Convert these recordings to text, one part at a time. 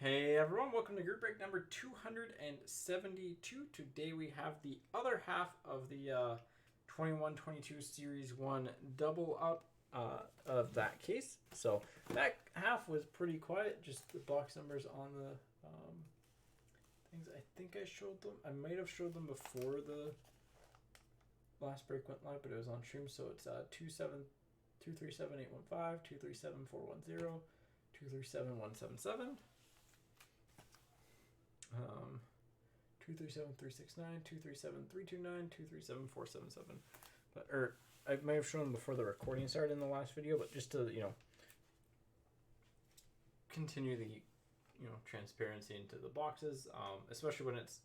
Hey everyone, welcome to group break number 272. Today we have the other half of the 21-22 Series 1 double up of that case. So that half was pretty quiet, just the box numbers on the things. I think I showed them. I might have showed them before the last break went live, but it was on stream. So it's 237-815, 237-410, 237-177. 237-369, 237-329, 237-477. But I may have shown them before the recording started in the last video, but just to continue the transparency into the boxes, especially when it's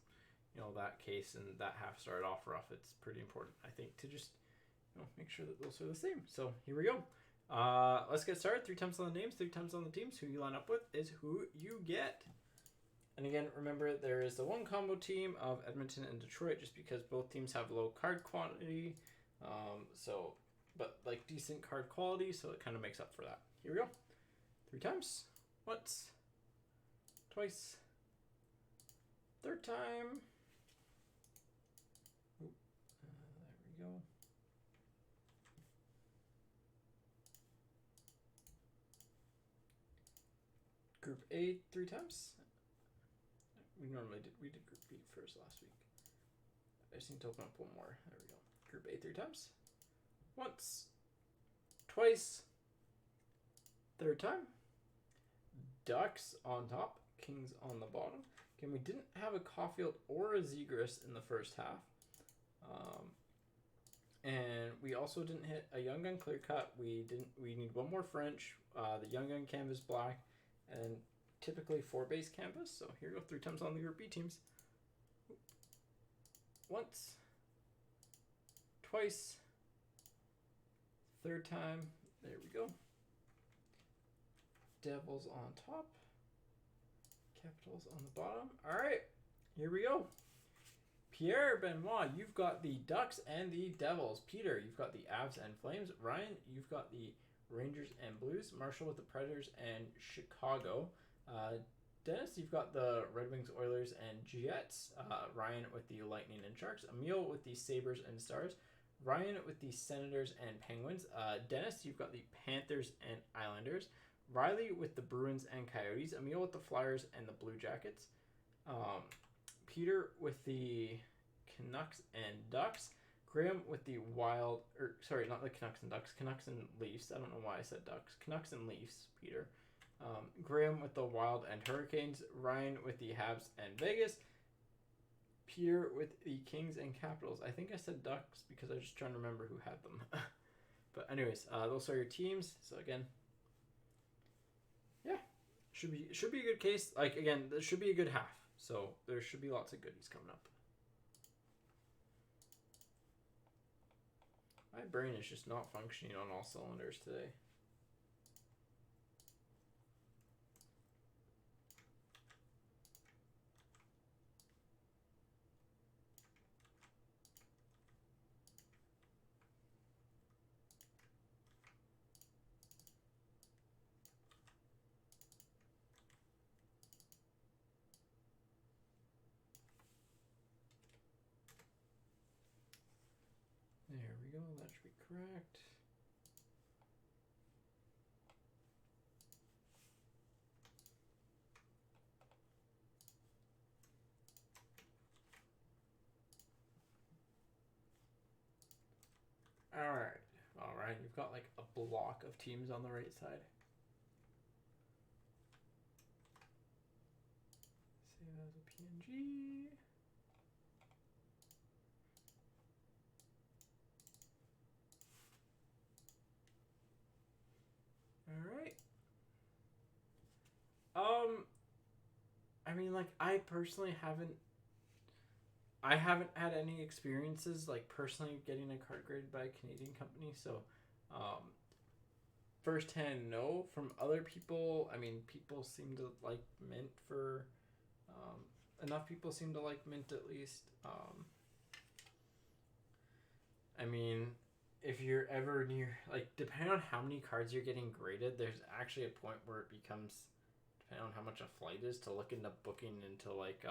that case and that half started off rough. It's pretty important, I think, to just make sure that those are the same. So here we go. Let's get started. 3 times on the names, 3 times on the teams. Who you line up with is who you get. And again, remember, there is the one combo team of Edmonton and Detroit, just because both teams have low card quantity, but like decent card quality, so it kind of makes up for that. Here we go. 3 times. Once. Twice. Third time. There we go. Group A 3 times. We did Group B first last week. I just need to open up one more. There we go. Group A 3 times. Once. Twice. Third time. Ducks on top. Kings on the bottom. Again, we didn't have a Caulfield or a Zegras in the first half. And we also didn't hit a Young Gun clear cut. We need one more French. The Young Gun canvas black. And typically 4 base canvas. So here we go, 3 times on the Group B teams. Once. Twice. Third time. There we go. Devils on top. Capitals on the bottom. All right, here we go. Pierre Benoit, you've got the Ducks and the Devils. Peter, you've got the Avs and Flames. Ryan, you've got the Rangers and Blues. Marshall with the Predators and Chicago. Dennis, you've got the Red Wings, Oilers, and Jets. Ryan with the Lightning and Sharks. Emil with the Sabres and Stars. Ryan with the Senators and Penguins. Dennis, you've got the Panthers and Islanders. Riley with the Bruins and Coyotes. Emil with the Flyers and the Blue Jackets. Peter with the Canucks and Ducks. Graham with the Wild, not the Canucks and Ducks, Canucks and Leafs. I don't know why I said Ducks. Canucks and Leafs, Peter. Graham with the Wild and Hurricanes. Ryan with the Habs and Vegas. Peter with the Kings and Capitals. I think I said Ducks because I was just trying to remember who had them. But anyways, those are your teams. So again, yeah, should be a good case. Like again, this should be a good half. So there should be lots of goodies coming up. My brain is just not functioning on all cylinders today. There we go, that should be correct. Alright, you've got like a block of teams on the right side. Save as a PNG. Alright. I mean, like, I personally haven't had any experiences, like, personally getting a card graded by a Canadian company, so, firsthand, no. From other people, I mean, people seem to like Mint for, enough people seem to like Mint at least. I mean, if you're ever near, like, depending on how many cards you're getting graded, there's actually a point where it becomes, depending on how much a flight is, to look into booking into like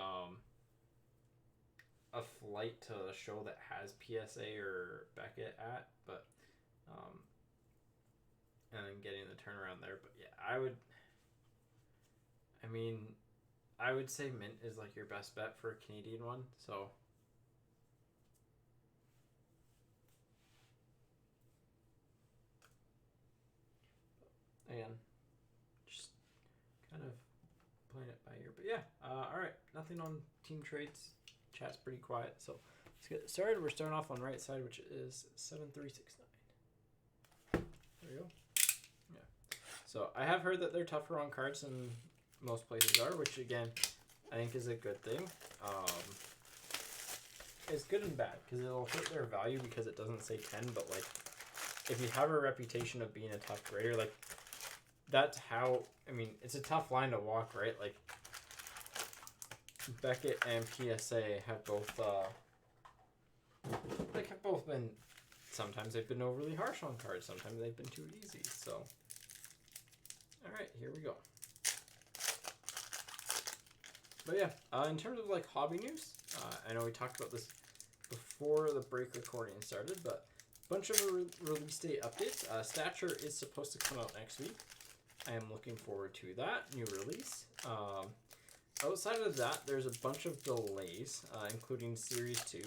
a flight to a show that has PSA or Beckett at, but and then getting the turnaround there. But yeah, I would say Mint is like your best bet for a Canadian one. So again, just kind of playing it by ear. But yeah, all right, nothing on team trades. Chat's pretty quiet, so let's get started. We're starting off on right side, which is 7369. There we go. Yeah. So I have heard that they're tougher on cards than most places are, which again, I think is a good thing. It's good and bad because it'll hurt their value because it doesn't say 10, but like if you have a reputation of being a tough grader, like that's how, I mean, it's a tough line to walk, right? Like Beckett and PSA have both been, sometimes they've been overly harsh on cards, sometimes they've been too easy. So all right, here we go. But yeah, in terms of like hobby news, I know we talked about this before the break recording started, but a bunch of release date updates. Stature is supposed to come out next week. I am looking forward to that new release. Outside of that, there's a bunch of delays, including Series 2,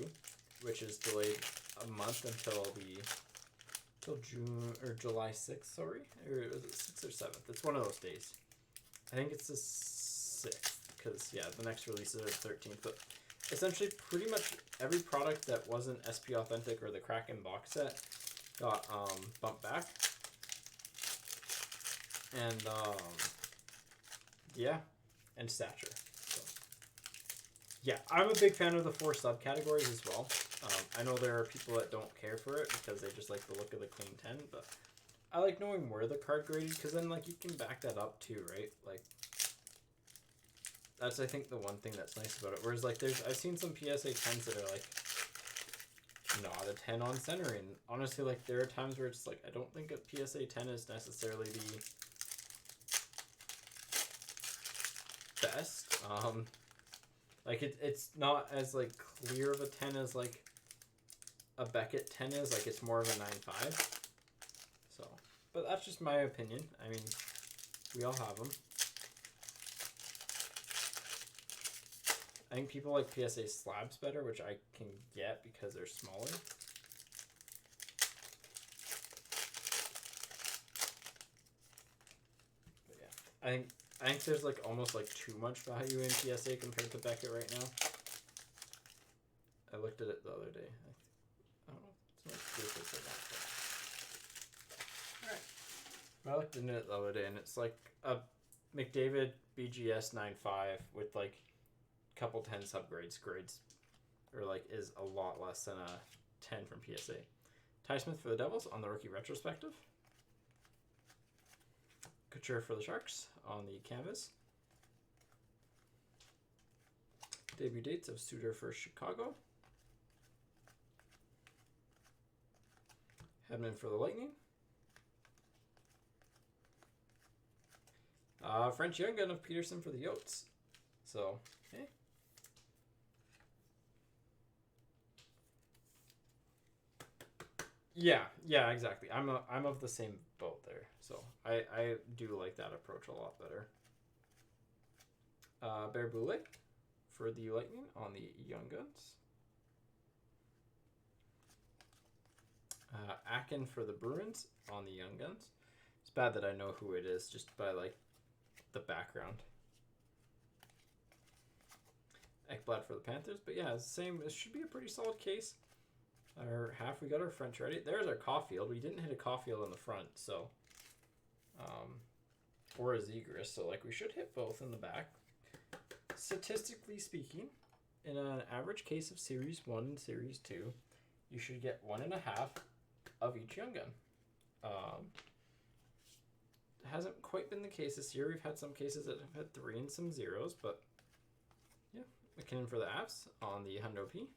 which is delayed a month until June or July 6th, sorry. Or was it 6th or 7th? It's one of those days. I think it's the 6th, because, yeah, the next releases are the 13th. But essentially, pretty much every product that wasn't SP Authentic or the Kraken box set got bumped back. And, yeah, and Stature. So, yeah, I'm a big fan of the 4 subcategories as well. I know there are people that don't care for it because they just like the look of the clean 10, but I like knowing where the card graded because then like you can back that up too, right? Like that's I think the one thing that's nice about it. Whereas like I've seen some PSA 10s that are like not a 10 on centering. Honestly, like there are times where it's like I don't think a PSA 10 is necessarily the best. Like it's not as like clear of a 10 as like a Beckett 10 is. Like it's more of a 9.5. So, but that's just my opinion. I mean, we all have them. I think people like PSA slabs better, which I can get because they're smaller. But yeah, I think there's like almost like too much value in PSA compared to Beckett right now. I looked at it the other day. I don't know. It's not stupid or not. Alright. I looked into it the other day and it's like a McDavid BGS 9.5 with like a couple 10 subgrades grades. Or like is a lot less than a 10 from PSA. Ty Smith for the Devils on the rookie retrospective. Couture for the Sharks on the canvas. Debut dates of Suter for Chicago. Hedman for the Lightning. French Young Gun of Peterson for the Yotes. So, okay. Yeah, exactly. I'm of the same boat there. So I do like that approach a lot better. Bear Boulet for the Lightning on the Young Guns. Akin for the Bruins on the Young Guns. It's bad that I know who it is just by like the background. Ekblad for the Panthers, but yeah, it's the same. It should be a pretty solid case. Our half, we got our French ready. There's our Caulfield. We didn't hit a Caulfield in the front, so or a Zegras, so like we should hit both in the back. Statistically speaking, in an average case of Series 1 and Series 2, you should get 1.5 of each Young Gun. It hasn't quite been the case this year. We've had some cases that have had 3 and some 0s, but yeah. McKinnon for the Avs on the Hundo P.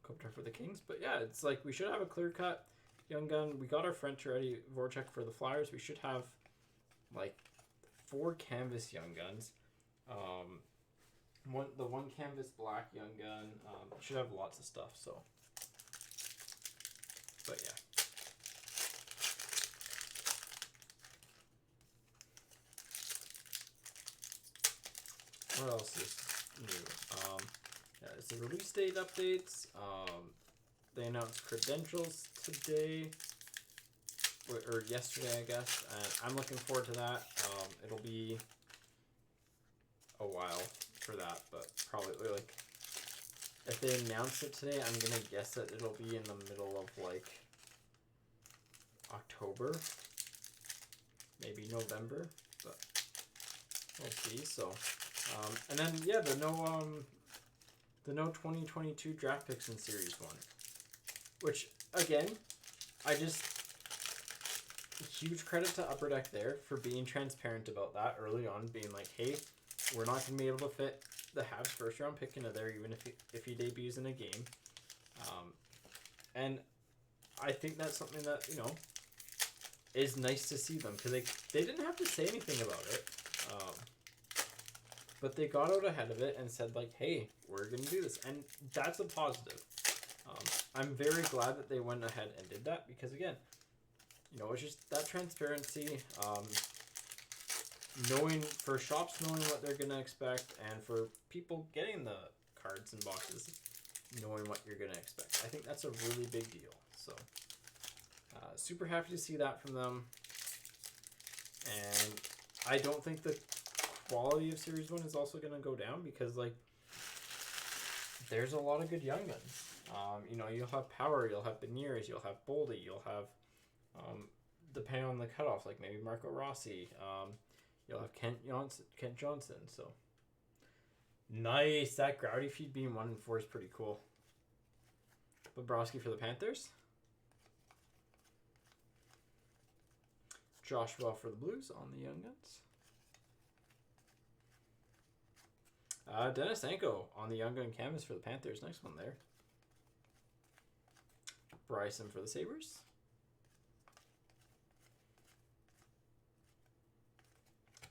Kopitar for the Kings. But yeah, it's like we should have a clear-cut Young Gun. We got our French ready. Voracek for the Flyers. We should have like 4 canvas Young Guns. The one canvas black Young Gun should have lots of stuff. So, but yeah. What else is new? Yeah, it's the release date updates. They announced credentials today, or yesterday, I guess, and I'm looking forward to that. It'll be a while for that, but probably like if they announce it today, I'm gonna guess that it'll be in the middle of like October, maybe November, but we'll see. So, and then yeah, the no 2022 draft picks in Series 1, which again, huge credit to Upper Deck there for being transparent about that early on, being like, hey, we're not going to be able to fit the Habs first round pick into there, even if he debuts in a game. And I think that's something that, you know, is nice to see them, because they didn't have to say anything about it. But they got out ahead of it and said, like, hey, we're going to do this. And that's a positive. I'm very glad that they went ahead and did that, because, again, you know, it's just that transparency, knowing what they're going to expect, and for people getting the cards and boxes, knowing what you're going to expect. I think that's a really big deal. So, super happy to see that from them. And I don't think the quality of Series 1 is also going to go down, because, like, there's a lot of good Young Guns. You know, you'll have Power, you'll have Beniers, you'll have Boldy, you'll have, depending on the cutoff, like maybe Marco Rossi, you'll have Kent Johnson. So nice. That Grouty feed being 1 and 4 is pretty cool. Bobrovsky for the Panthers. Joshua for the Blues on the Young Guns. Denisenko on the Young Gun canvas for the Panthers. Nice one there. Bryson for the Sabres.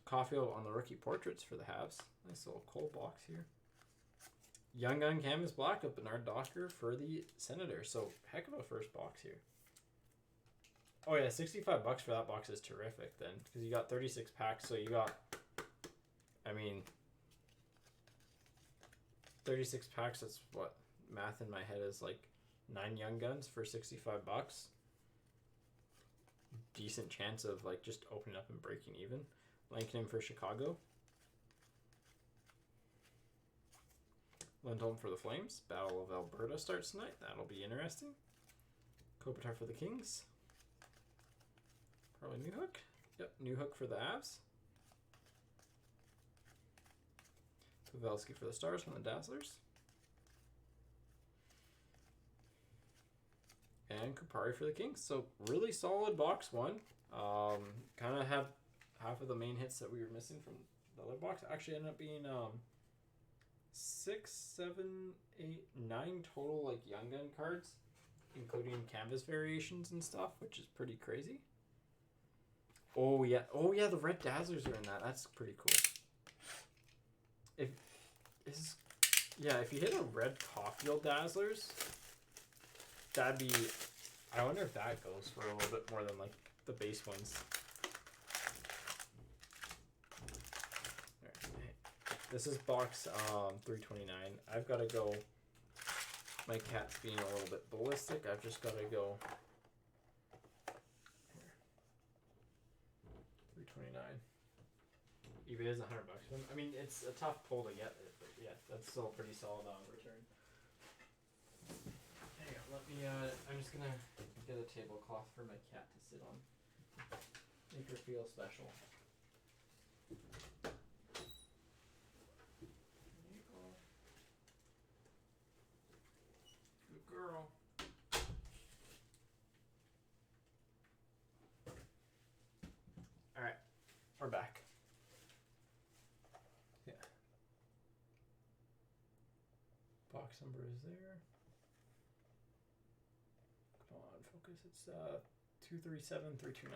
Caulfield on the rookie portraits for the Habs. Nice little cold box here. Young Gun canvas black of Bernard Docker for the Senators. So heck of a first box here. Oh yeah, $65 for that box is terrific then, because you got 36 packs. So you got, I mean, 36 packs. That's what math in my head is, like 9 Young Guns for $65. Decent chance of like just opening up and breaking even. Lankinen for Chicago. Lindholm for the Flames. Battle of Alberta starts tonight. That'll be interesting. Kopitar for the Kings. Probably Newhook. Yep, Newhook for the Avs. Pavelski for the Stars from the Dazzlers. And Kupari for the Kings. So really solid box one. Kind of have half of the main hits that we were missing from the other box. Actually ended up being 6, 7, 8, 9 total like Young Gun cards, including canvas variations and stuff, which is pretty crazy. Oh yeah, the red Dazzlers are in that. That's pretty cool. If you hit a red Caulfield Dazzlers, that'd be. I wonder if that goes for a little bit more than like the base ones. This is box 329. I've got to go. My cat's being a little bit ballistic. I've just got to go. Here. 329. eBay is $100 for them. I mean, it's a tough pull to get it, but yeah, that's still pretty solid on return. Hang on, let me. I'm just gonna get a tablecloth for my cat to sit on. Make her feel special. Girl. Alright, we're back. Yeah. Box number is there. Come on, focus. It's 237329.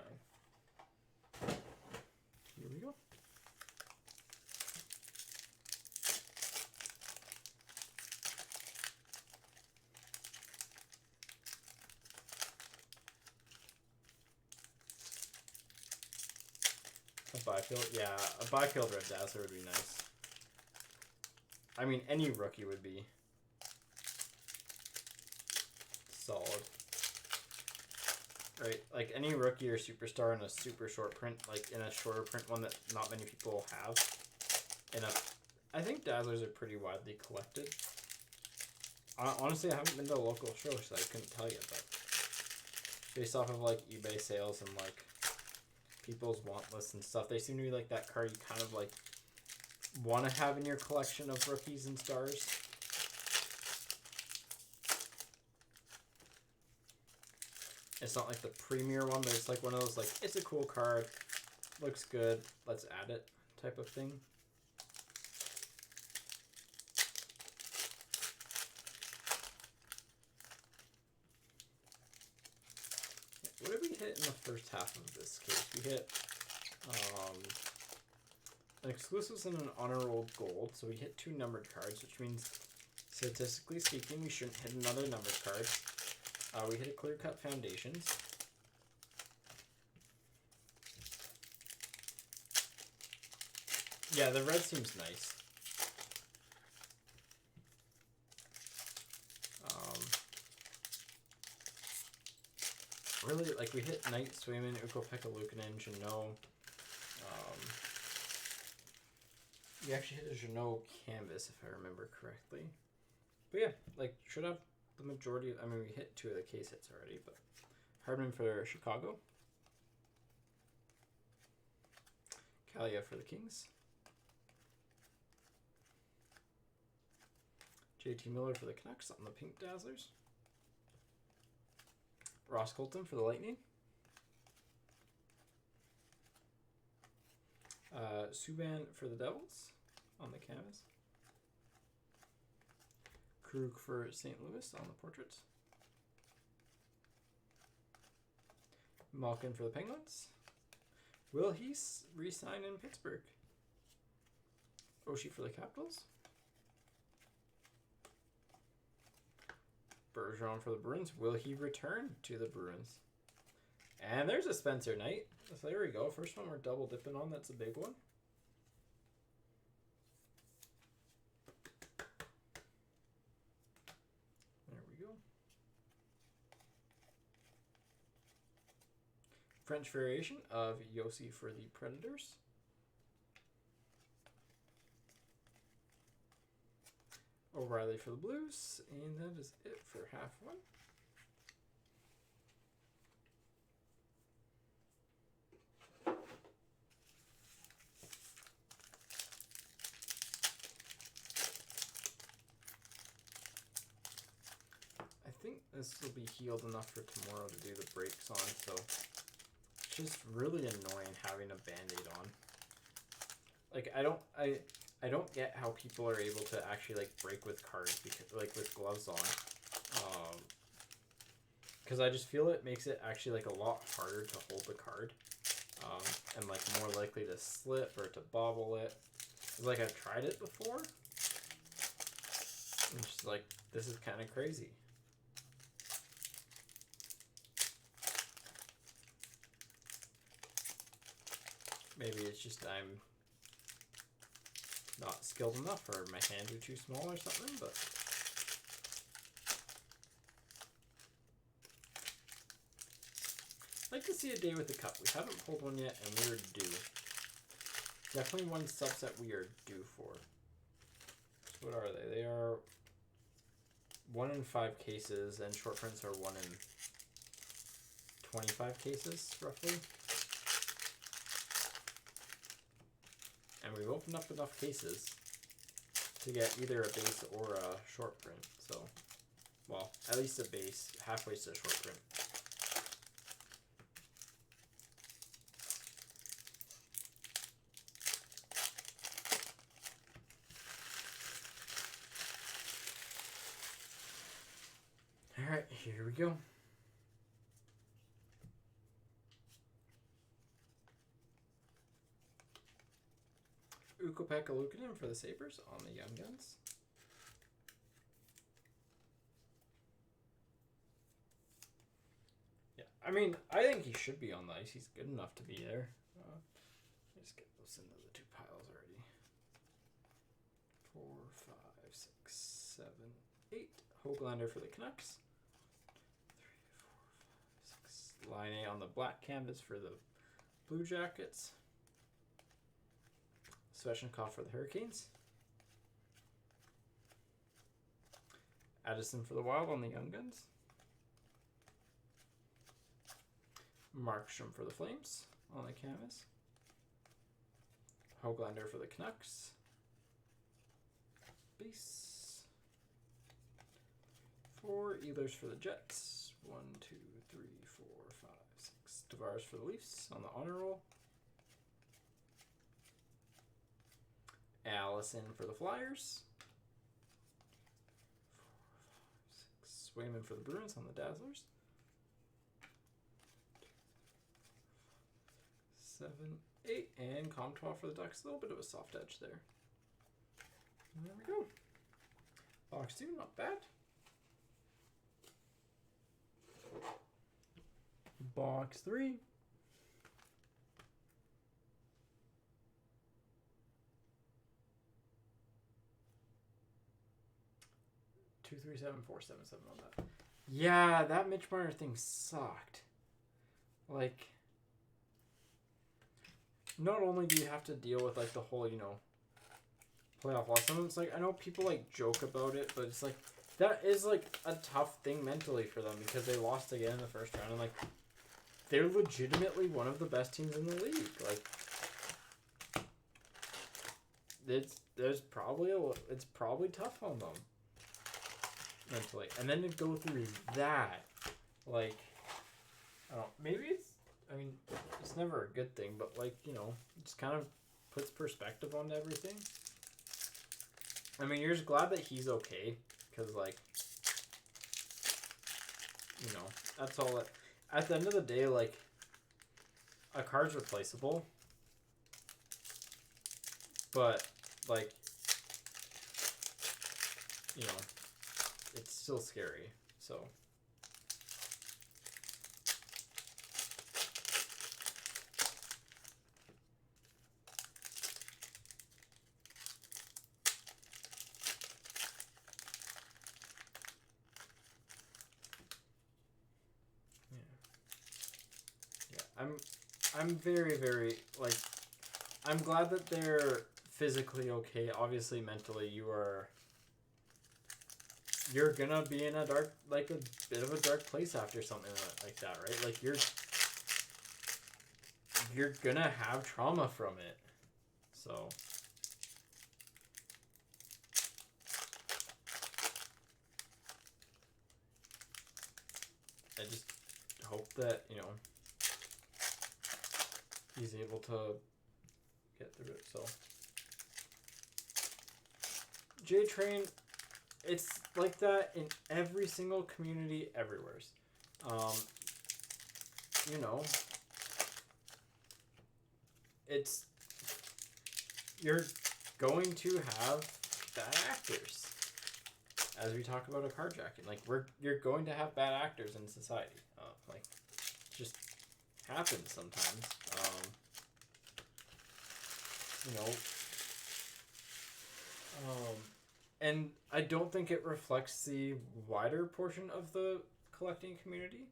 A Byfield? Yeah, a Byfield Red Dazzler would be nice. I mean, any rookie would be solid. Right? Like, any rookie or superstar in a super short print, like in a shorter print one that not many people have. I think Dazzlers are pretty widely collected. Honestly, I haven't been to a local show, so I couldn't tell you, but based off of, like, eBay sales and, like, people's want lists and stuff, they seem to be, like, that card you kind of, like, want to have in your collection of rookies and stars. It's not like the premier one, but it's like one of those, like, it's a cool card, looks good, let's add it type of thing. What did we hit in the first half of this case? We hit an exclusives and an honor roll gold, so we hit 2 numbered cards, which means statistically speaking we shouldn't hit another numbered card. We hit a clear cut foundations. Yeah, the red seems nice. Really, like, we hit Knight, Swayman, Ukko-Pekka Luukkonen, Jeannot. We actually hit a Jeannot canvas, if I remember correctly. But yeah, like, should have the majority of, I mean, we hit 2 of the case hits already, but Hardman for Chicago. Kalia for the Kings. JT Miller for the Canucks on the pink Dazzlers. Ross Colton for the Lightning. Subban for the Devils on the canvas. Krug for St. Louis on the portraits. Malkin for the Penguins. Will he re-sign in Pittsburgh? Oshie for the Capitals. Bergeron for the Bruins. Will he return to the Bruins? And there's a Spencer Knight. So there we go. First one we're double dipping on. That's a big one. There we go. French variation of Yossi for the Predators. O'Reilly for the Blues. And that is it for half one. I think this will be healed enough for tomorrow to do the breaks on, so it's just really annoying having a band-aid on. Like, I don't get how people are able to actually, like, break with cards, because, like, with gloves on. Because I just feel it makes it actually, like, a lot harder to hold the card. And, like, more likely to slip or to bobble it. Like, I've tried it before. And just, like, this is kind of crazy. Maybe it's just I'm not skilled enough, or my hands are too small or something, but I'd like to see a day with the cup. We haven't pulled one yet, and we're due. Definitely one subset we are due for. So what are they? They are 1 in 5 cases, and short prints are 1 in 25 cases, roughly. And we've opened up enough cases to get either a base or a short print. So, well, at least a base, halfway to a short print. All right, here we go. Ukko-Pekka Luukkonen for the Sabres on the Young Guns. Yeah, I mean, I think he should be on the ice. He's good enough to be there. just get those into the 2 piles already. 4, 5, 6, 7, 8. Hoglander for the Canucks. 3, 4, 5, 6. Line A on the black canvas for the Blue Jackets. Svechnikov for the Hurricanes. Addison for the Wild on the Young Guns. Markstrom for the Flames on the canvas. Hoglander for the Canucks. Base. 4 Ehlers for the Jets. 1, 2, 3, 4, 5, 6. Tavares for the Leafs on the honor roll. Allison for the Flyers. 4, 5, 6. Swayman for the Bruins on the Dazzlers. 7, 8, and Comtois for the Ducks. A little bit of a soft edge there. And there we go. Box 2, not bad. Box 3. Two, 3, 7, 4, 7, 7 on that. Yeah, that Mitch Marner thing sucked. Like, not only do you have to deal with like the whole, you know, playoff loss. Some of it's like, I know people like joke about it, but it's like that is like a tough thing mentally for them because they lost again in the first round, and like they're legitimately one of the best teams in the league. Like, it's probably tough on them mentally, and then to go through that, like, I don't know, maybe it's never a good thing, but like, you know, it just kind of puts perspective on everything. I mean, you're just glad that he's okay, because like, you know, that's all that, at the end of the day, like, a card's replaceable, but like, you know, it's still scary, so. I'm very, very, like, I'm glad that they're physically okay. Obviously, mentally, you're gonna be in a dark, like, a bit of a dark place after something like that, right? Like, you're gonna have trauma from it. So, I just hope that, you know, he's able to get through it. So, J-Train, it's like that in every single community everywhere. You know, you're going to have bad actors. As we talk about a carjacking, like, you're going to have bad actors in society. Like, it just happens sometimes. You know, and I don't think it reflects the wider portion of the collecting community.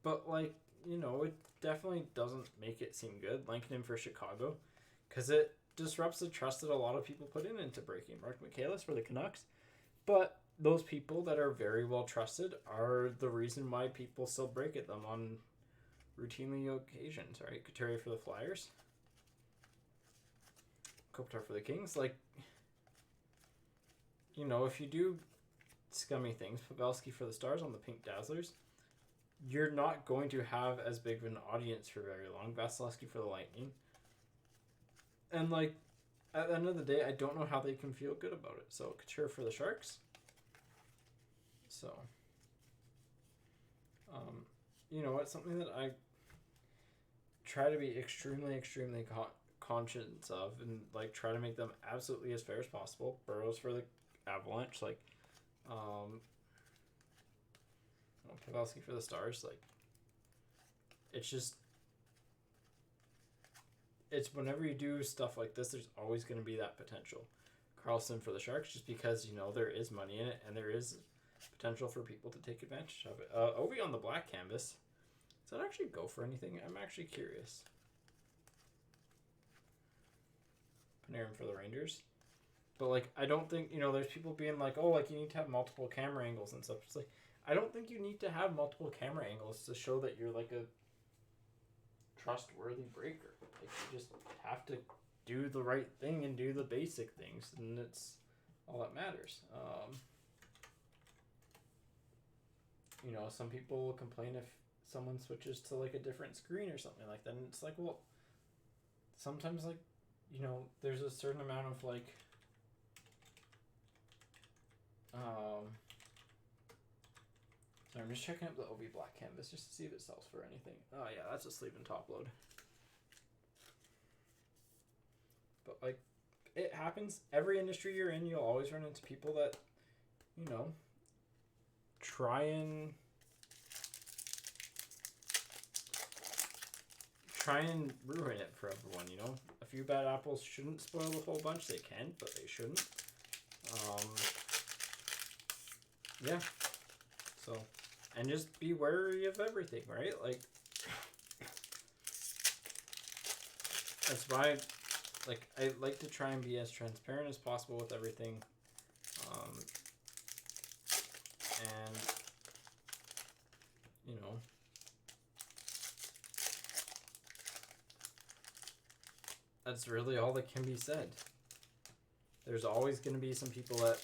But, like, you know, it definitely doesn't make it seem good. Lincoln for Chicago, because it disrupts the trust that a lot of people put into breaking. Mark Michaelis for the Canucks, but those people that are very well trusted are the reason why people still break at them on routinely occasions, right? Couturier for the Flyers. Kopitar for the Kings. Like, you know, if you do scummy things, Pavelski for the Stars on the Pink Dazzlers, you're not going to have as big of an audience for very long. Vasilevsky for the Lightning. And, like, at the end of the day, I don't know how they can feel good about it. So, Couture for the Sharks. So, you know, it's something that I try to be extremely, extremely conscious of, and, like, try to make them absolutely as fair as possible. Burrows for the Avalanche, like, Pavelski for the Stars, like, it's just, it's whenever you do stuff like this, there's always going to be that potential. Carlson for the Sharks, just because, you know, there is money in it and there is potential for people to take advantage of it. Ovi on the black canvas. Does that actually go for anything? I'm actually curious. Panarin for the Rangers. But, like, I don't think, you know, there's people being like, oh, like, you need to have multiple camera angles and stuff. It's like, I don't think you need to have multiple camera angles to show that you're, like, a trustworthy breaker. Like, you just have to do the right thing and do the basic things, and it's all that matters. You know, some people will complain if someone switches to, like, a different screen or something like that, and it's like, well, sometimes, like, you know, there's a certain amount of, like, so I'm just checking up the OB black canvas just to see if it sells for anything. Oh yeah, that's a sleeve and top load. But, like, it happens. Every industry you're in, you'll always run into people that, you know, try and ruin it for everyone, you know? A few bad apples shouldn't spoil the whole bunch. They can, but they shouldn't. Yeah. So, and just be wary of everything, right? Like, that's why, like, I like to try and be as transparent as possible with everything. And, you know, that's really all that can be said. There's always going to be some people that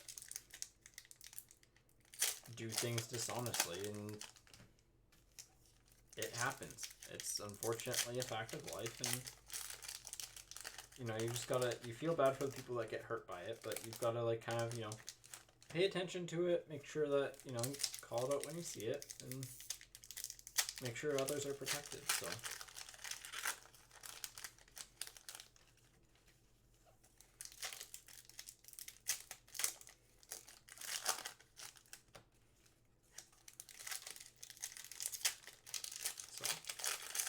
do things dishonestly, and it happens. It's unfortunately a fact of life, and, you know, you just gotta, you feel bad for the people that get hurt by it, but you've gotta, like, kind of, you know, pay attention to it, make sure that, you know, call it out when you see it, and make sure others are protected, so.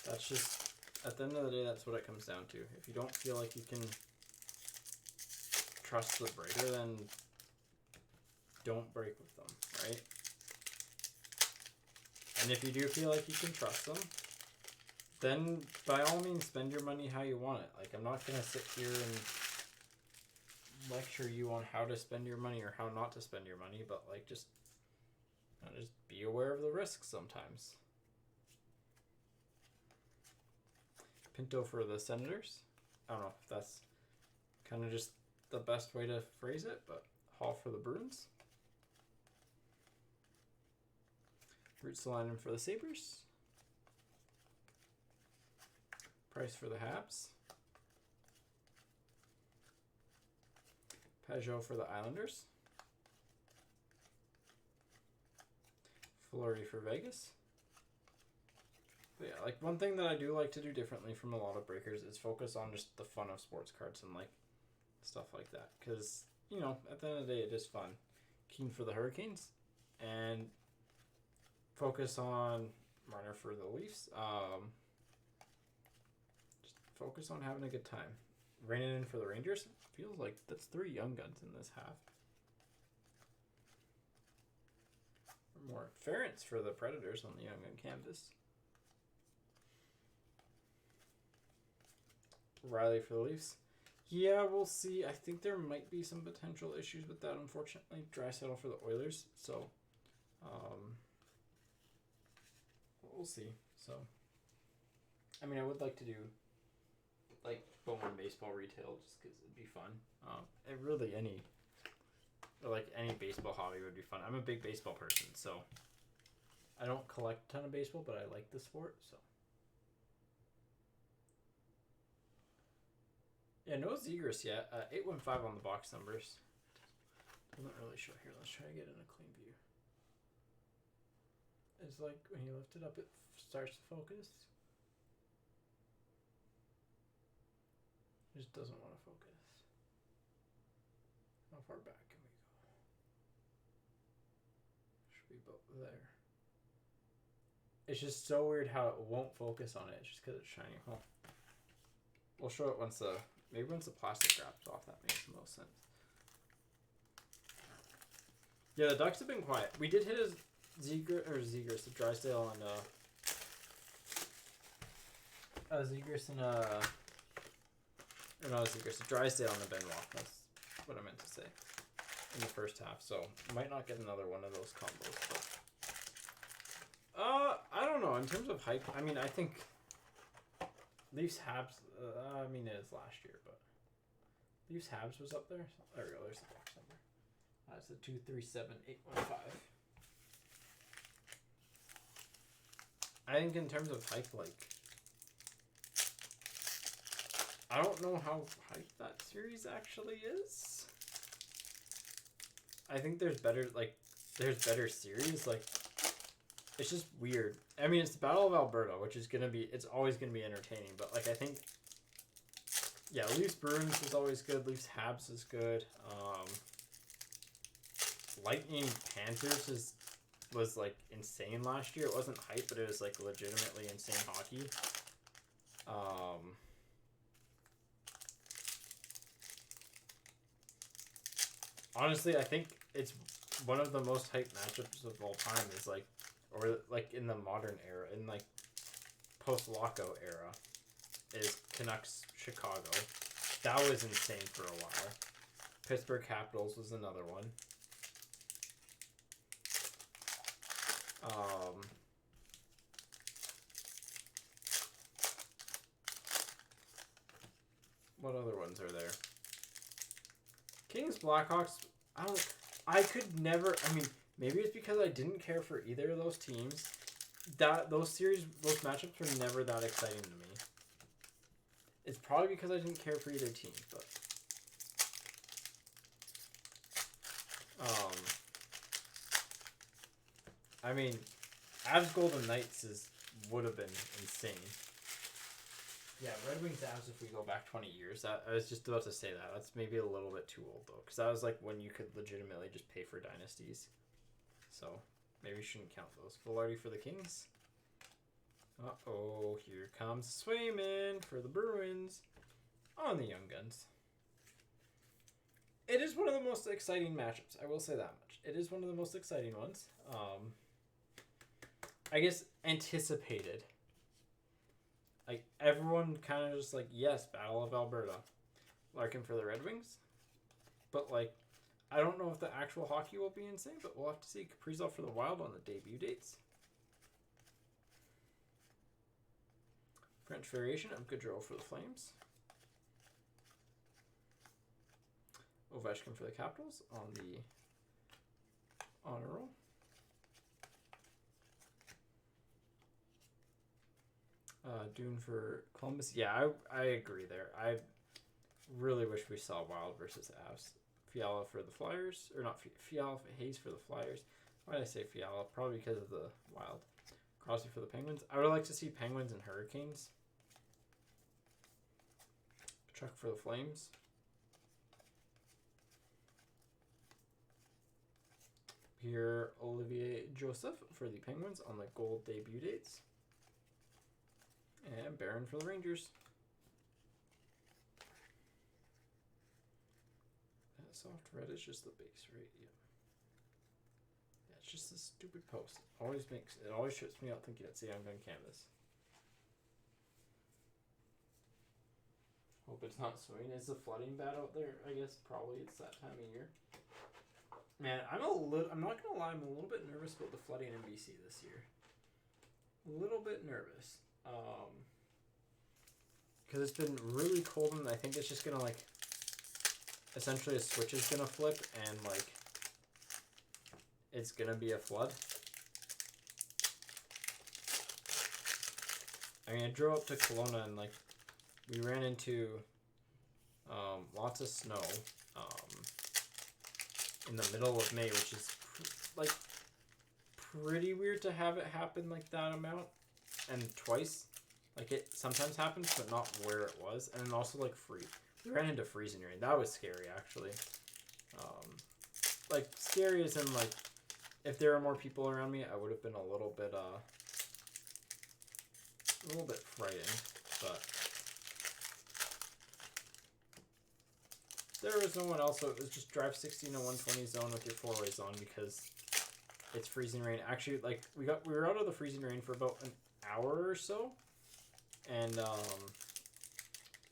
That's just, at the end of the day, that's what it comes down to. If you don't feel like you can trust the breaker, then don't break with them, right? And if you do feel like you can trust them, then by all means spend your money how you want it. Like, I'm not going to sit here and lecture you on how to spend your money or how not to spend your money, but, like, just be aware of the risks sometimes. Pinto for the Senators. I don't know if that's kind of just the best way to phrase it, but Hall for the Bruins. Ruotsalainen for the Sabres. Price for the Habs. Pajot for the Islanders. Fleury for Vegas. But yeah, like, one thing that I do like to do differently from a lot of breakers is focus on just the fun of sports cards and, like, stuff like that. Because, you know, at the end of the day, it is fun. Keen for the Hurricanes. And focus on Marner for the Leafs. Just focus on having a good time. Rainen for the Rangers. Feels like that's 3 young guns in this half. More Ference for the Predators on the young gun canvas. Riley for the Leafs. Yeah, we'll see. I think there might be some potential issues with that, unfortunately. Draisaitl for the Oilers. So, we'll see. So, I mean, I would like to do, like, Bowman baseball retail just because it'd be fun. And really any baseball hobby would be fun. I'm a big baseball person, so I don't collect a ton of baseball, but I like the sport, so. Yeah, no Zegras yet. 815 on the box numbers. Doesn't really show here. Let's try to get in a clean view. It's like when you lift it up, it starts to focus. It just doesn't want to focus. How far back can we go? Should be about there. It's just so weird how it won't focus on it. It's just because it's shiny. Huh. We'll show it once the maybe once the plastic wraps off. That makes the most sense. Yeah, the Ducks have been quiet. We did hit a Zegers, the Drysdale, and Zegers and or not a Zegers, a Drysdale and a Benoit. That's what I meant to say in the first half. So might not get another one of those combos. But I don't know. In terms of hype, I mean, I think Leafs Habs. I mean, it is last year, but Leafs Habs was up there. There we go. There's the box number. That's the 237815. I think in terms of hype, like, I don't know how hype that series actually is. I think there's better series. Like, it's just weird. I mean, it's the Battle of Alberta, which is it's always gonna be entertaining. But like, I think, yeah, Leafs Bruins is always good. Leafs Habs is good. Lightning Panthers was like insane last year. It wasn't hype, but it was like legitimately insane hockey. Honestly, I think it's one of the most hyped matchups of all time. Is like, or like in the modern era, in like post-lockout era, is Canucks Chicago. That was insane for a while. Pittsburgh Capitals was another one. What other ones are there? Kings Blackhawks. I could never. I mean, maybe it's because I didn't care for either of those teams. Those matchups were never that exciting to me. It's probably because I didn't care for either team, but I mean, Avs Golden Knights would have been insane. Yeah, Red Wings Avs if we go back 20 years. I was just about to say that. That's maybe a little bit too old, though. Because that was like when you could legitimately just pay for dynasties. So, maybe you shouldn't count those. Velarde for the Kings. Uh-oh, here comes Swayman for the Bruins. On the Young Guns. It is one of the most exciting matchups. I will say that much. It is one of the most exciting ones. I guess anticipated. Like, everyone kind of just like, yes, Battle of Alberta. Larkin for the Red Wings. But, like, I don't know if the actual hockey will be insane, but we'll have to see. Kaprizov for the Wild on the debut dates. French variation of Gaudreau for the Flames. Ovechkin for the Capitals on the honor roll. Dune for Columbus. Yeah, I agree there. I really wish we saw Wild versus Avs. Fiala for the Flyers. Or not Fiala, Hayes for the Flyers. Why did I say Fiala? Probably because of the Wild. Crosby for the Penguins. I would like to see Penguins and Hurricanes. Chuck for the Flames. Here, Olivier Joseph for the Penguins on the gold debut dates. And Barron for the Rangers. That soft red is just the base, right? Yeah. Yeah, it's just this stupid post. It always trips me out thinking it's the Young Gun canvas. Hope it's not snowing. Is the flooding bad out there? I guess probably it's that time of year. Man, I'm not gonna lie, I'm a little bit nervous about the flooding in BC this year. A little bit nervous. Because it's been really cold and I think it's just gonna, like, essentially a switch is gonna flip and, like, it's gonna be a flood. I mean, I drove up to Kelowna and, like, we ran into lots of snow in the middle of May, which is pretty weird to have it happen like that amount and twice. Like, it sometimes happens, but not where it was. And then also, like, we ran into freezing rain. That was scary, actually. Like, scary as in, like, if there were more people around me, I would have been a little bit frightened. But there was no one else, so it was just drive 60 in a 120 zone with your 4-ways on because it's freezing rain. Actually, like we were out of the freezing rain for about an hour or so, and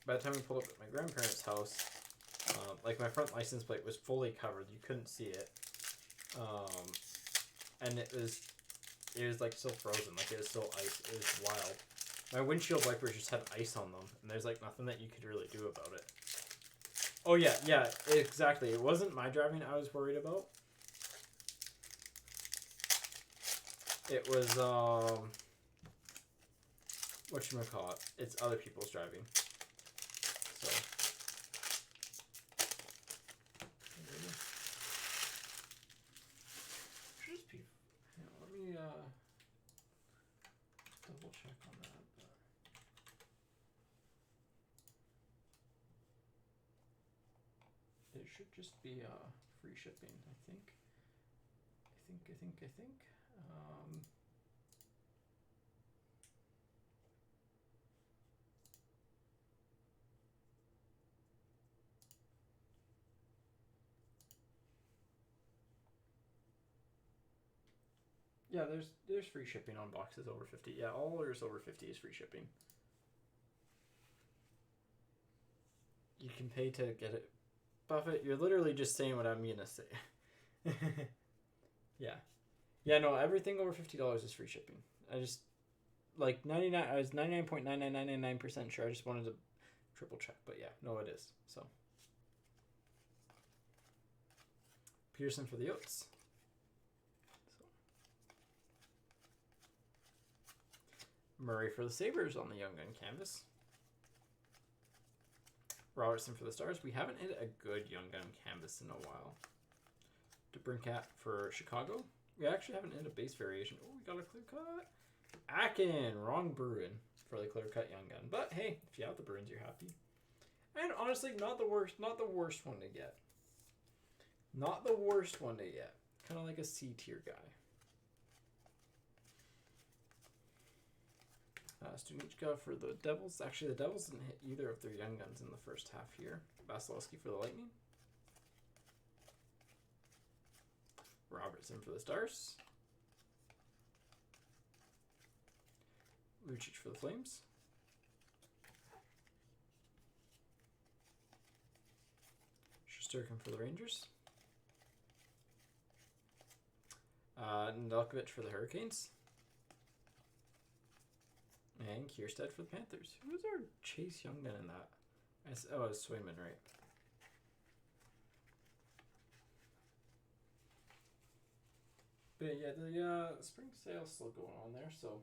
by the time we pulled up at my grandparents' house, like my front license plate was fully covered. You couldn't see it, and it was like still frozen. Like it was still ice. It was wild. My windshield wipers just had ice on them, and there's like nothing that you could really do about it. Oh yeah, exactly. It wasn't my driving I was worried about. It was whatchamacallit? It's other people's driving. So should just be. You know, let me double check on that. But it should just be free shipping. I think. Yeah, there's free shipping on boxes over 50. Yeah, all orders over 50 is free shipping. You can pay to get it. Buffett, you're literally just saying what I'm gonna say. Yeah. Yeah, no, everything over $50 is free shipping. I just like 99 I was 99.99999% sure. I just wanted to triple check, but yeah, no it is. So Pearson for the Oats. Murray for the Sabres on the Young Gun canvas. Robertson for the Stars. We haven't hit a good Young Gun canvas in a while. DeBrincat for Chicago. We actually haven't hit a base variation. Oh, we got a clear cut. Akin, wrong Bruin for the clear cut Young Gun. But hey, if you have the Bruins, you're happy. And honestly, not the worst one to get. Not the worst one to get. Kind of like a C tier guy. Stunichka for the Devils. Actually, the Devils didn't hit either of their Young Guns in the first half here. Vasilevsky for the Lightning. Robertson for the Stars. Lucic for the Flames. Shesterkin for the Rangers. Nedeljkovic for the Hurricanes. And Kierstead for the Panthers. Who was our Chase Youngman in that? Oh, it was Swayman, right? But yeah, the spring sale's still going on there, so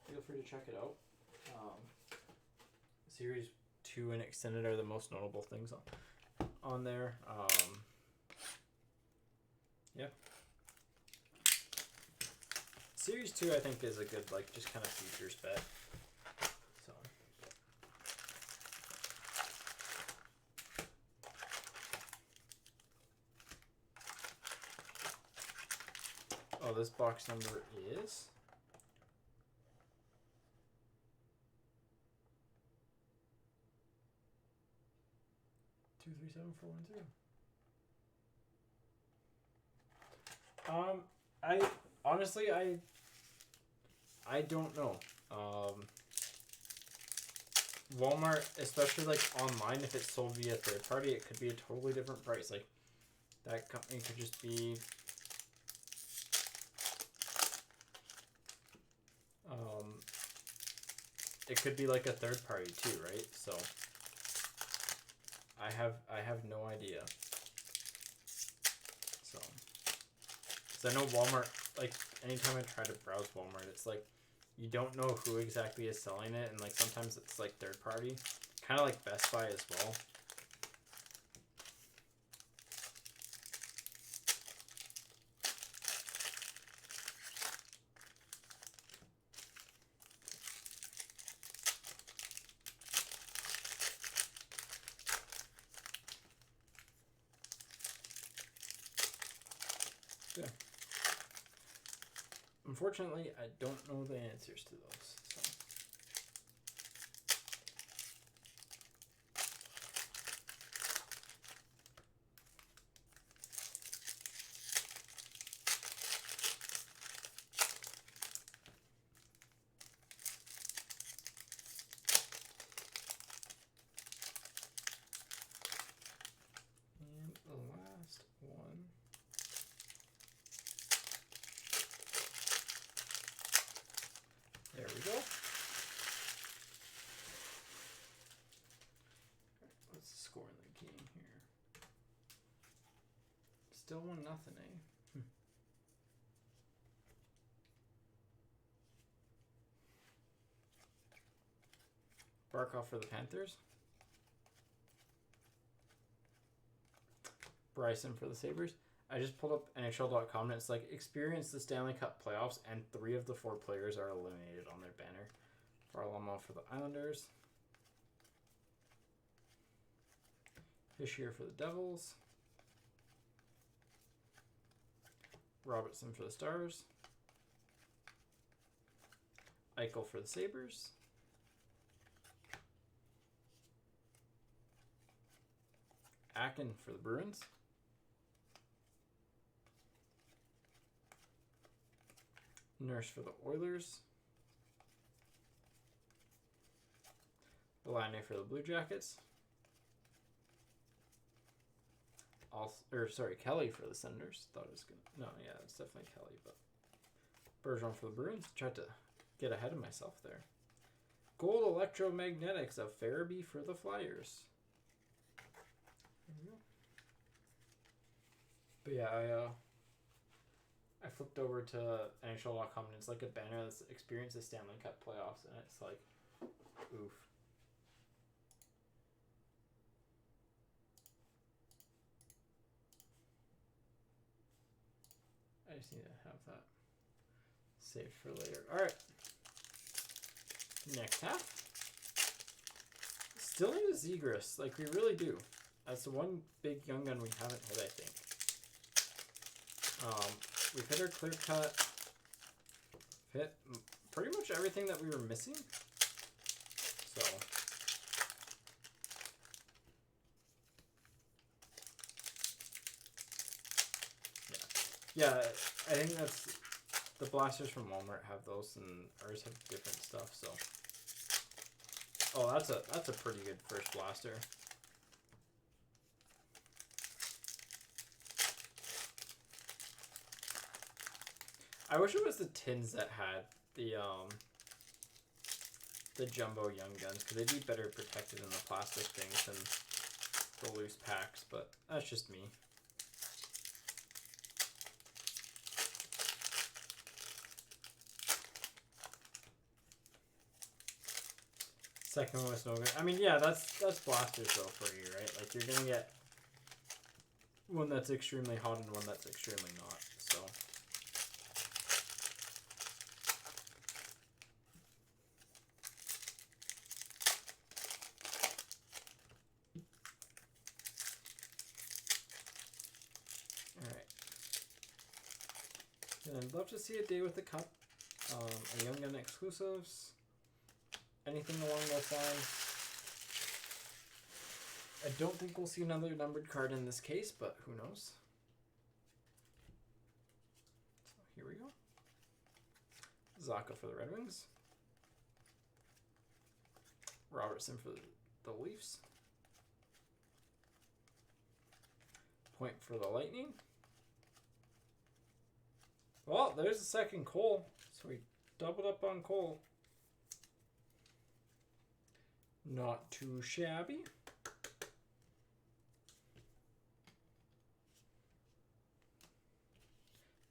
feel free to check it out. Series 2 and Extended are the most notable things on there. Yeah. Series 2, I think, is a good, like, just kind of futures bet. So. Oh, this box number is? Two, three, 7, 4, 1, 2. I don't know. Walmart, especially like online, if it's sold via third party, it could be a totally different price. Like that company could just be it could be like a third party too, right? So I have no idea. So, because I know Walmart, like anytime I try to browse Walmart, it's like you don't know who exactly is selling it, and like sometimes it's like third party, kind of like Best Buy as well. Yeah. Unfortunately, I don't know the answers to those. So. still 1-0, eh? Barkov for the Panthers. Bryson for the Sabres. I just pulled up NHL.com and it's like experience the Stanley Cup playoffs and 3 of the 4 players are eliminated on their banner. Varlamov for the Islanders. Fisher for the Devils. Robertson for the Stars. Eichel for the Sabres. Akin for the Bruins. Nurse for the Oilers. Delaney for the Blue Jackets. Kelly for the Senators. Thought it was gonna. No, yeah, it's definitely Kelly, but Bergeron for the Bruins. Tried to get ahead of myself there. Gold Electromagnetics of Farabee for the Flyers. But yeah, I flipped over to NHL.com and it's like a banner that's experienced the Stanley Cup playoffs and it's like, oof. I just need to have that saved for later. All right. Next half. Still need a Zegras. Like, we really do. That's the one big young gun we haven't hit, I think. We've hit our clear cut. Hit pretty much everything that we were missing. So. Yeah, I think that's the blasters from Walmart have those, and ours have different stuff. So, oh, that's a pretty good first blaster. I wish it was the tins that had the jumbo young guns, because they'd be better protected in the plastic things than the loose packs. But that's just me. Second one was no good. I mean, yeah, that's blasters though for you, right? Like, you're gonna get one that's extremely hot and one that's extremely not. So. Alright. And I'd love to see a day with the cup. A Young Gun exclusives. Anything along those lines. I don't think we'll see another numbered card in this case, but who knows? So here we go. Zaka for the Red Wings. Robertson for the Leafs. Point for the Lightning. Well, there's the second Cole. So we doubled up on Cole. Not too shabby.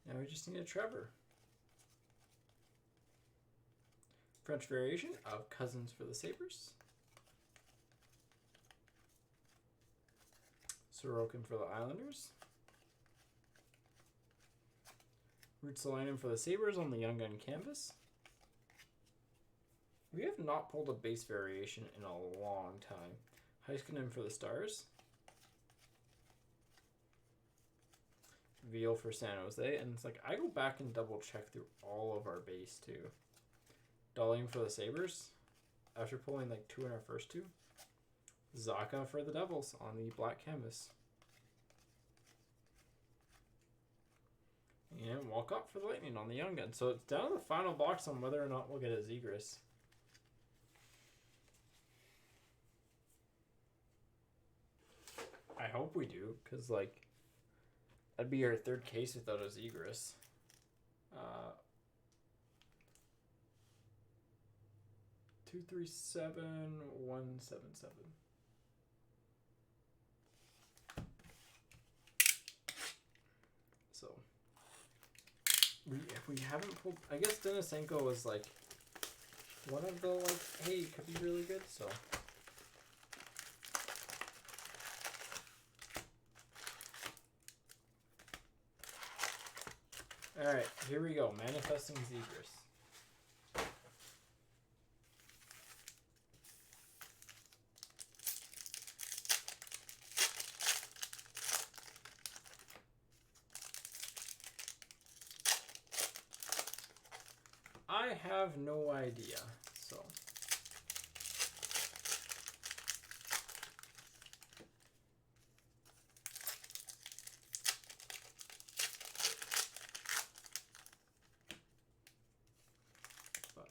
Now we just need a Trevor. French variation of Cousins for the Sabres. Sorokin for the Islanders. Ruotsalainen for the Sabres on the Young Gun canvas. We have not pulled a base variation in a long time. Heiskanen for the Stars. Veal for San Jose. And it's like, I go back and double check through all of our base too. Dahlin for the Sabres. After pulling like 2 in our first 2. Zaka for the Devils on the black canvas. And Walcott for the Lightning on the Young Gun. So it's down to the final box on whether or not we'll get a Zegras. I hope we do, because, like, that'd be our third case without a Zegras. 237177. if we haven't pulled, I guess Denisenko was like one of the like, hey, could be really good. So. All right, here we go. Manifesting Zegras. I have no idea, so. But.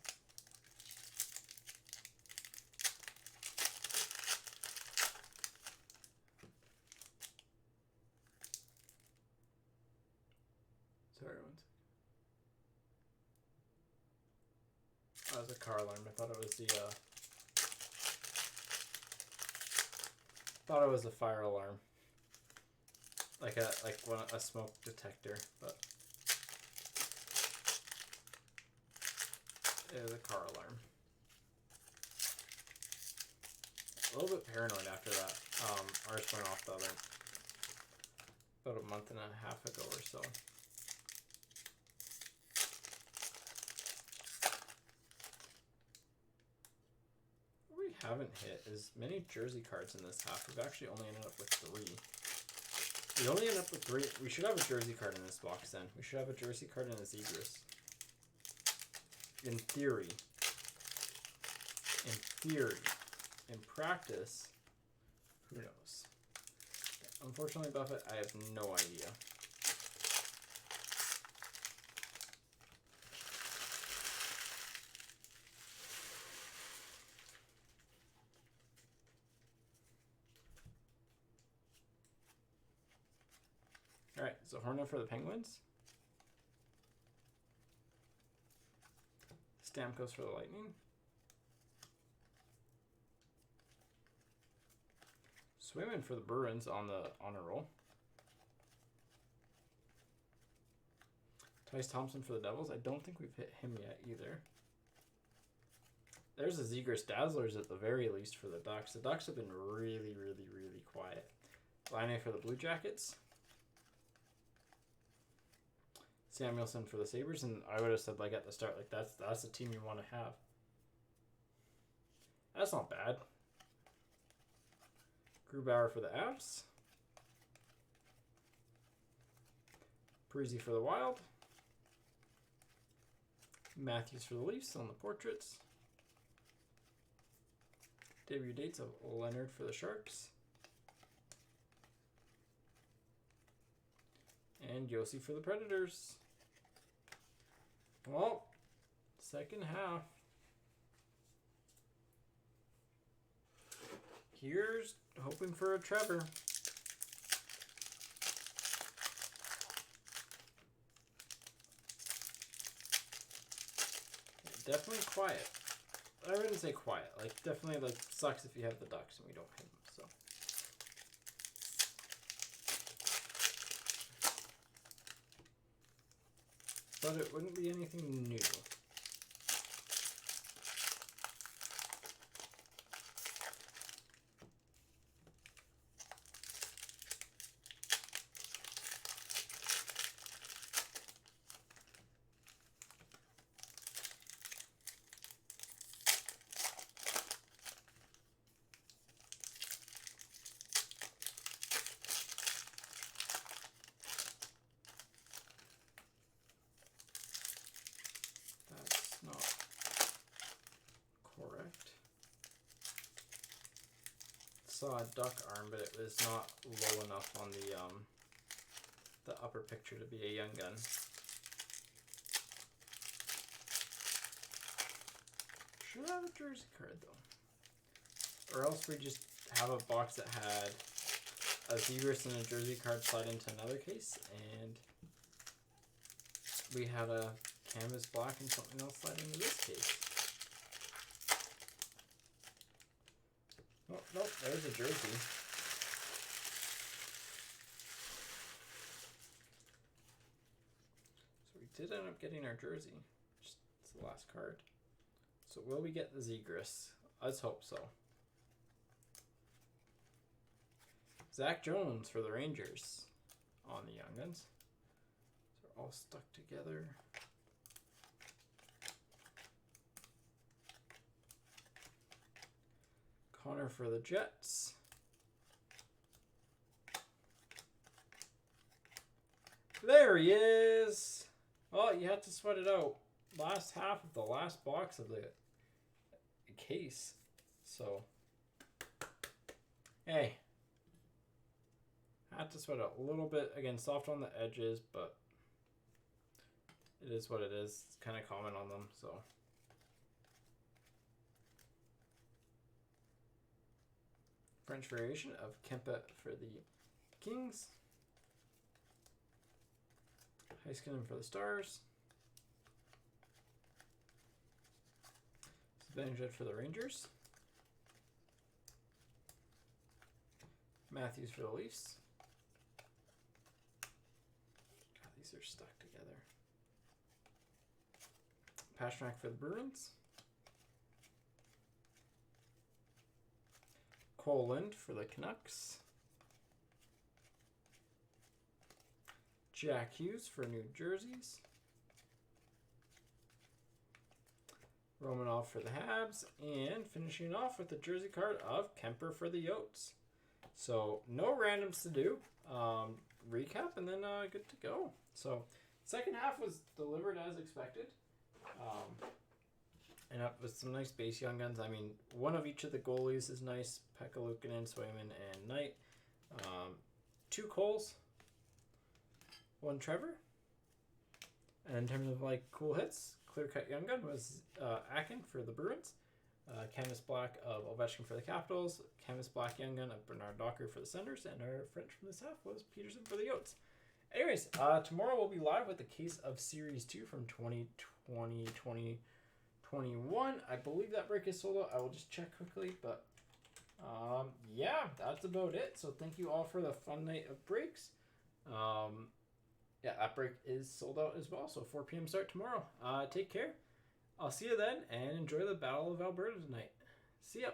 Sorry, one second. That was a car alarm. I thought it was the, thought it was a fire alarm. Like a smoke detector, but it was a car alarm. A little bit paranoid after that. Ours went off about a month and a half ago or so. We haven't hit as many jersey cards in this half. We've actually only ended up with 3. We only ended up with 3. We should have a jersey card in this box then. We should have a jersey card and a Zegras. In theory. In theory. In practice, who knows? Unfortunately, Buffett, I have no idea. All right, so Horner for the Penguins. Stamkos for the Lightning. Swayman for the Bruins on the honor roll. Tyce Thompson for the Devils. I don't think we've hit him yet either. There's a Zegras Dazzlers at the very least for the Ducks. The Ducks have been really, really, really quiet. Laine for the Blue Jackets. Samuelson for the Sabres, and I would have said like at the start, like that's the team you want to have. That's not bad. Grubauer for the Avs. Parise for the Wild. Matthews for the Leafs on the portraits. Debut dates of Leonard for the Sharks. And Yossi for the Predators. Well, second half. Here's hoping for a Trevor. Definitely quiet. I wouldn't say quiet. Like, definitely, like, sucks if you have the Ducks and we don't hit them, so. But it wouldn't be anything new. Saw a duck arm, but it was not low enough on the upper picture to be a young gun. Should have a jersey card though, or else we just have a box that had a Zegras and a jersey card slide into another case, and we had a canvas black and something else slide into this case. Oh, nope, there's a jersey. So we did end up up getting our jersey. Just, it's the last card. So will we get the Zegras? Let's hope so. Zach Jones for the Rangers on the Young Guns. They're all stuck together. Connor for the Jets. There he is. Oh, you had to sweat it out. Last half of the last box of the case. So, hey. Had to sweat out a little bit. Again, soft on the edges, but it is what it is. It's kind of common on them, so. French variation of Kempe for the Kings. Heiskanen for the Stars. Zibanejad for the Rangers. Matthews for the Leafs. God, these are stuck together. Pastrnak for the Bruins. Coland for the Canucks. Jack Hughes for New Jerseys. Romanov for the Habs. And finishing off with the jersey card of Kemper for the Yotes. So no randoms to do. Recap and then good to go. So second half was delivered as expected. And up with some nice base Young Guns. I mean, one of each of the goalies is nice. Pekka Luukkonen, Swayman, and Knight. 2 Coles. 1 Trevor. And in terms of like cool hits, clear-cut Young Gun was Akin for the Bruins. Canvas Black of Ovechkin for the Capitals. Canvas Black Young Gun of Bernard Docker for the Senators. And our French from this half was Peterson for the Yotes. Anyways, tomorrow we'll be live with the case of Series 2 from 2020-2021. I believe that break is sold out. I will just check quickly, but yeah, that's about it. So thank you all for the fun night of breaks. Yeah, that break is sold out as well. So 4 p.m. start tomorrow. Take care. I'll see you then, and enjoy the Battle of Alberta tonight. See ya.